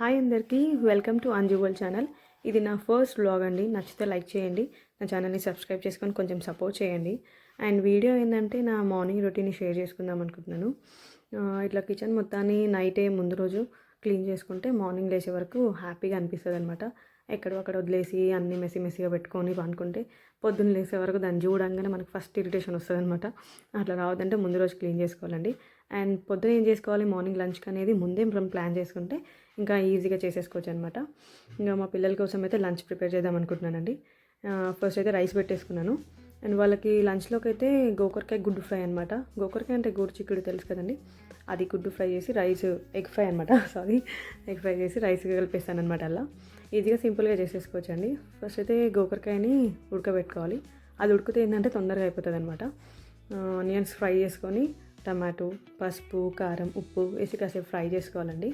Hi అందరికీ, welcome to Anju world channel. ఇది నా ఫస్ట్ వ్లాగ్ అండి. నచ్చితే లైక్ చేయండి, నా ఛానల్ని సబ్స్క్రైబ్ చేసుకొని కొంచెం సపోర్ట్ చేయండి. అండ్ వీడియో ఏంటంటే నా మార్నింగ్ రొటీన్ని షేర్ చేసుకుందాం అనుకుంటున్నాను. ఇట్లా కిచెన్ మొత్తాన్ని నైటే ముందు రోజు క్లీన్ చేసుకుంటే మార్నింగ్ లేచే వరకు హ్యాపీగా అనిపిస్తుంది అనమాట. ఎక్కడో అక్కడ వదిలేసి అన్నీ మెస్సీగా పెట్టుకొని పండుకుంటే పొద్దున్న లేసే వరకు దాన్ని చూడంగానే మనకు ఫస్ట్ ఇరిటేషన్ వస్తుంది అనమాట. అట్లా రావద్దంటే ముందు రోజు క్లీన్ చేసుకోవాలండి. అండ్ పొద్దున ఏం చేసుకోవాలి, మార్నింగ్ లంచ్కి అనేది ముందే మనం ప్లాన్ చేసుకుంటే ఇంకా ఈజీగా చేసేసుకోవచ్చు అనమాట. ఇంకా మా పిల్లల కోసం అయితే లంచ్ ప్రిపేర్ చేద్దాం అనుకుంటున్నానండి. ఫస్ట్ అయితే రైస్ పెట్టేసుకున్నాను. అండ్ వాళ్ళకి లంచ్లోకి అయితే గోకరకాయ గుడ్డు ఫ్రై అనమాట. గోకరకాయ అంటే గోరు చిక్కుడు తెలుసు కదండి, అది గుడ్డు ఫ్రై చేసి రైస్ ఎగ్ ఫ్రై అనమాట ఎగ్ ఫ్రై చేసి రైస్ కలిపేస్తాను అనమాట. అలా ఈజీగా సింపుల్గా చేసేసుకోవచ్చు అండి. ఫస్ట్ అయితే గోకరకాయని ఉడకబెట్టుకోవాలి. అది ఉడికితే ఏంటంటే తొందరగా అయిపోతుంది అనమాట. ఆనియన్స్ ఫ్రై చేసుకొని టమాటో, పసుపు, కారం, ఉప్పు వేసి కాసేపు ఫ్రై చేసుకోవాలండి.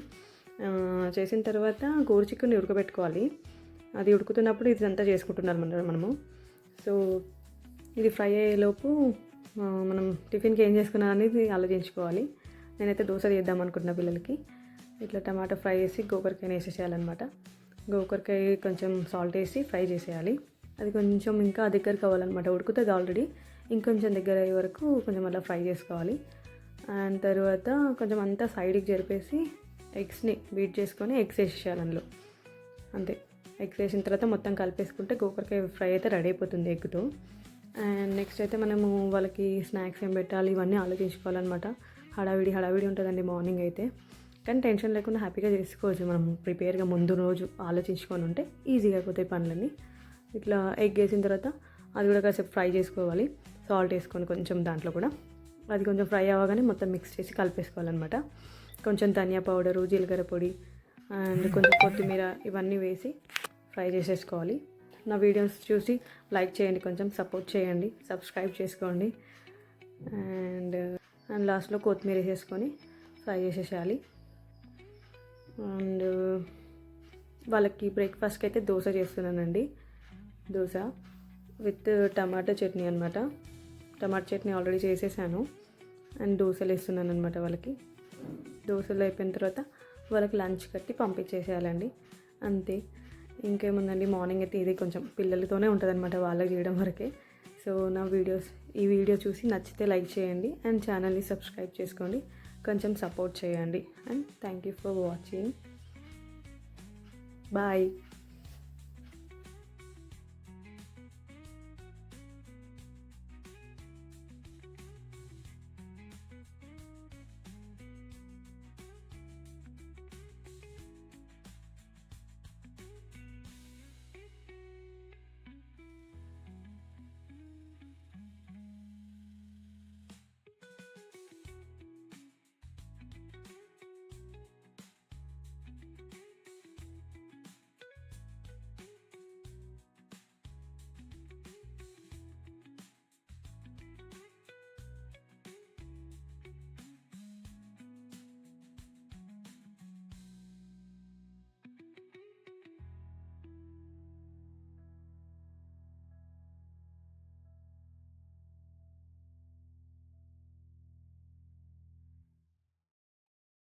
చేసిన తర్వాత గోరు చిక్కుని ఉడకబెట్టుకోవాలి. అది ఉడుకుతున్నప్పుడు ఇదంతా చేసుకుంటున్నాం మనము. సో ఇది ఫ్రై అయ్యేలోపు మనం టిఫిన్కి ఏం చేసుకున్నాం అనేది ఆలోచించుకోవాలి. నేనైతే దోశ చేద్దాం అనుకుంటున్నా పిల్లలకి. ఇట్లా టమాటో ఫ్రై చేసి గోకరకాయని వేసేసేయాలన్నమాట. గోకరకాయ కొంచెం సాల్ట్ వేసి ఫ్రై చేసేయాలి. అది కొంచెం ఇంకా దగ్గరికి అవ్వాలన్నమాట. ఉడుకుతుంది ఆల్రెడీ, ఇంకొంచెం దగ్గర అయ్యే వరకు కొంచెం అలా ఫ్రై చేసుకోవాలి. అండ్ తర్వాత కొంచెం అంతా సైడ్కి జరిపేసి ఎగ్స్ని బీట్ చేసుకొని ఎగ్స్ వేసేయాలి అందులో. అంతే, ఎగ్స్ వేసిన తర్వాత మొత్తం కలిపేసుకుంటే గోకరకాయ ఫ్రై అయితే రెడీ అయిపోతుంది ఎగ్తో. అండ్ నెక్స్ట్ అయితే మనము వాళ్ళకి స్నాక్స్ ఏం పెట్టాలి ఇవన్నీ ఆలోచించుకోవాలన్నమాట. హడావిడి ఉంటుందండి మార్నింగ్ అయితే. కానీ టెన్షన్ లేకుండా హ్యాపీగా చేసుకోవచ్చు మనం ప్రిపేర్గా ముందు రోజు ఆలోచించుకొని ఉంటే ఈజీగా అయిపోతాయి పనులన్నీ. ఇట్లా ఎగ్ వేసిన తర్వాత అది కూడా కాసేపు ఫ్రై చేసుకోవాలి, సాల్ట్ వేసుకొని కొంచెం దాంట్లో కూడా. అది కొంచెం ఫ్రై అవ్వగానే మొత్తం మిక్స్ చేసి కలిపేసుకోవాలన్నమాట. కొంచెం ధనియా పౌడరు, జీలకర్ర పొడి అండ్ కొంచెం కొత్తిమీర ఇవన్నీ వేసి ఫ్రై చేసేసుకోవాలి. నా వీడియోస్ చూసి లైక్ చేయండి, కొంచెం సపోర్ట్ చేయండి, సబ్స్క్రైబ్ చేసుకోండి. అండ్ లాస్ట్లో కొత్తిమీర వేసేసుకొని ఫ్రై చేసేసేయాలి. అండ్ వాళ్ళకి బ్రేక్ఫాస్ట్కి అయితే దోశ చేస్తున్నానండి. దోశ విత్ టమాటో చట్నీ అనమాట. టమాటో చట్నీ ఆల్రెడీ చేసేసాను. అండ్ దోశలు వేస్తున్నాను అనమాట వాళ్ళకి. దోశలు అయిపోయిన తర్వాత వాళ్ళకి లంచ్ కట్టి పంపించేసేయాలండి. అంతే, ఇంకేముందండి. మార్నింగ్ అయితే ఇది కొంచెం పిల్లలతోనే ఉంటుంది అనమాట, వాళ్ళకి చేయడం వరకే. సో ఈ వీడియో చూసి నచ్చితే లైక్ చేయండి అండ్ ఛానల్ని సబ్స్క్రైబ్ చేసుకోండి, కొంచెం సపోర్ట్ చేయండి. And thank you for watching. Bye.